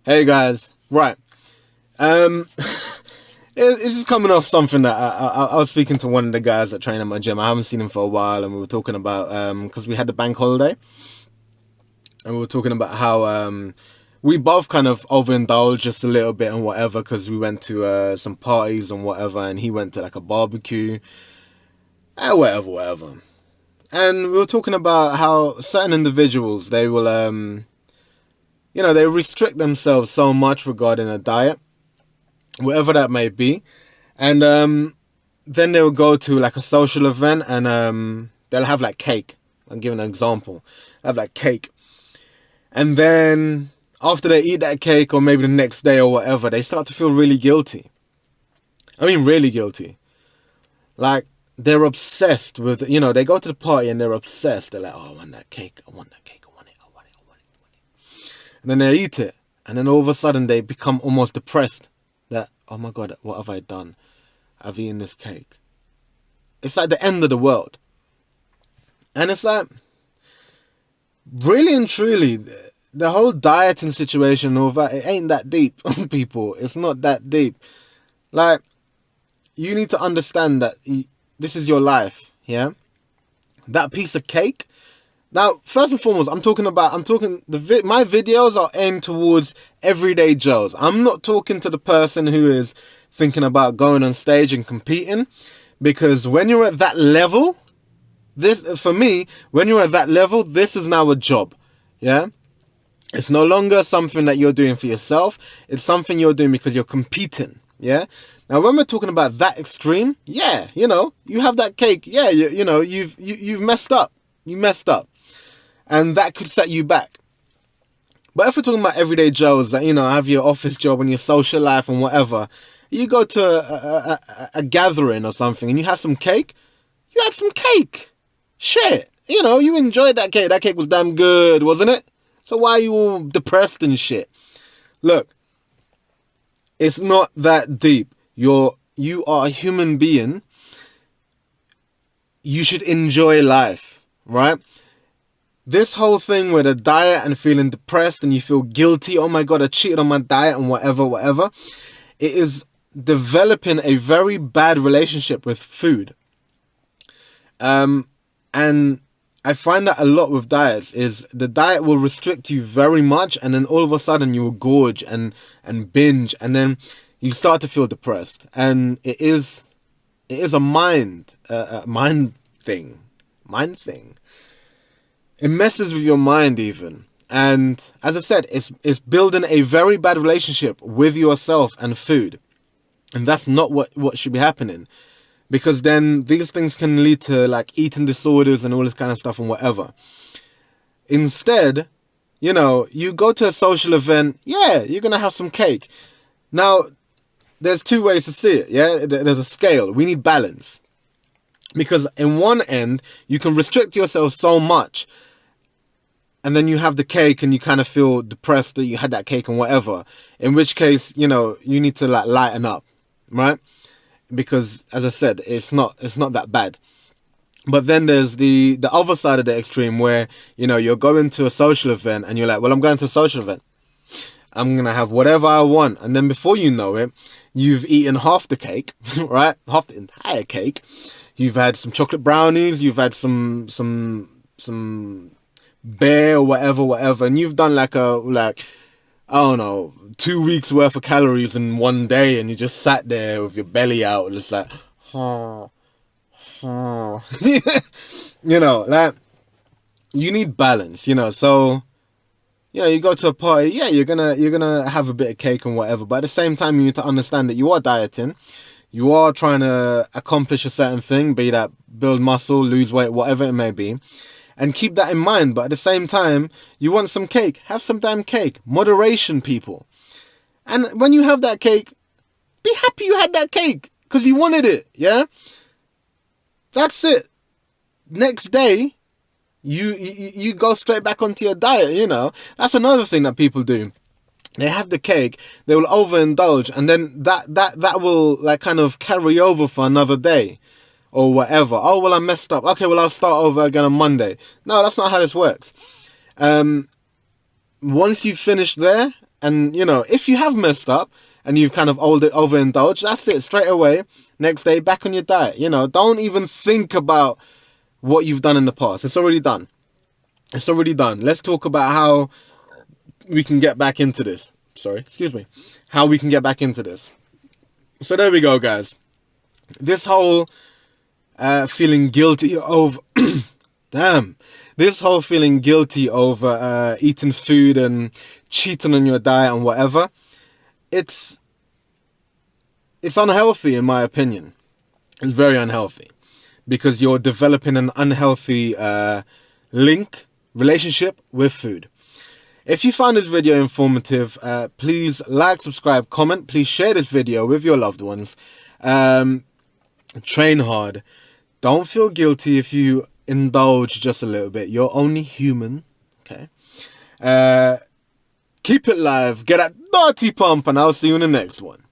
Hey guys, right. This is coming off something that I was speaking to one of the guys that train at my gym. I haven't seen him for a while, and we were talking about because we had the bank holiday, and we were talking about how we both kind of overindulged just a little bit and whatever because we went to some parties and whatever, and he went to like a barbecue, whatever. And we were talking about how certain individuals they will they restrict themselves so much regarding a diet, whatever that may be. And then they'll go to like a social event and they'll have like cake. I'm giving an example. They have like cake. And then after they eat that cake, or maybe the next day or whatever, they start to feel really guilty. I mean, really guilty. Like, they're obsessed with, they go to the party and they're obsessed. They're like, oh, I want that cake. I want that cake. I want it. I want it. I want it. I want it. And then they eat it. And then all of a sudden they become almost depressed. That, oh my God, what have I done? I've eaten this cake. It's like the end of the world. And it's like, really and truly, the whole dieting situation and all that, it ain't that deep, people. It's not that deep. Like, you need to understand that this is your life, yeah? That piece of cake. Now, first and foremost, my videos are aimed towards everyday Joes. I'm not talking to the person who is thinking about going on stage and competing, because when you're at that level, when you're at that level, this is now a job, yeah? It's no longer something that you're doing for yourself. It's something you're doing because you're competing, yeah? Now, when we're talking about that extreme, yeah, you have that cake, yeah, you've messed up. You messed up. And that could set you back. But if we're talking about everyday Joes that, have your office job and your social life and whatever, you go to a gathering or something and you have some cake, you had some cake. Shit. You enjoyed that cake. That cake was damn good, wasn't it? So why are you all depressed and shit? Look, it's not that deep. You are a human being. You should enjoy life, right? This whole thing with a diet and feeling depressed and you feel guilty, oh my God, I cheated on my diet and whatever, it is developing a very bad relationship with food. And I find that a lot with diets is the diet will restrict you very much, and then all of a sudden you will gorge and binge, and then you start to feel depressed. And it is a mind thing. It messes with your mind even. And as I said, it's building a very bad relationship with yourself and food. And that's not what should be happening. Because then these things can lead to like eating disorders and all this kind of stuff and whatever. Instead, you go to a social event, yeah, you're going to have some cake. Now, there's two ways to see it, yeah? There's a scale. We need balance. Because in one end, you can restrict yourself so much, and then you have the cake and you kind of feel depressed that you had that cake and whatever. In which case, you need to like lighten up, right? Because as I said, it's not that bad. But then there's the other side of the extreme where, you're going to a social event and you're like, well, I'm going to a social event. I'm going to have whatever I want. And then before you know it, you've eaten half the cake, right? Half the entire cake. You've had some chocolate brownies. You've had some beer or whatever. And you've done I don't know, 2 weeks worth of calories in one day, and you just sat there with your belly out, just like, like, you need balance, so, you go to a party, yeah, you're gonna have a bit of cake and whatever, but at the same time, you need to understand that you are dieting, you are trying to accomplish a certain thing, be that build muscle, lose weight, whatever it may be. And keep that in mind. But at the same time, you want some cake, have some damn cake. Moderation, people. And when you have that cake, be happy you had that cake because you wanted it, yeah? That's it. Next day, you go straight back onto your diet, That's another thing that people do. They have the cake, they will overindulge, and then that will like kind of carry over for another day. Or whatever. Oh, well, I messed up. Okay, well, I'll start over again on Monday. No, that's not how this works. Once you finish there, And, you know, if you have messed up and you've kind of overindulged, that's it. Straight away, next day, back on your diet. You know, don't even think about what you've done in the past. It's already done. It's already done. Let's talk about how we can get back into this. How we can get back into this. So there we go, guys. This whole feeling guilty over... This whole feeling guilty over eating food and cheating on your diet and whatever, it's unhealthy in my opinion. It's very unhealthy because you're developing an unhealthy relationship with food. If you found this video informative, please like, subscribe, comment. Please share this video with your loved ones. Train hard. Don't feel guilty if you indulge just a little bit. You're only human. Okay. Keep it live. Get that dirty pump, and I'll see you in the next one.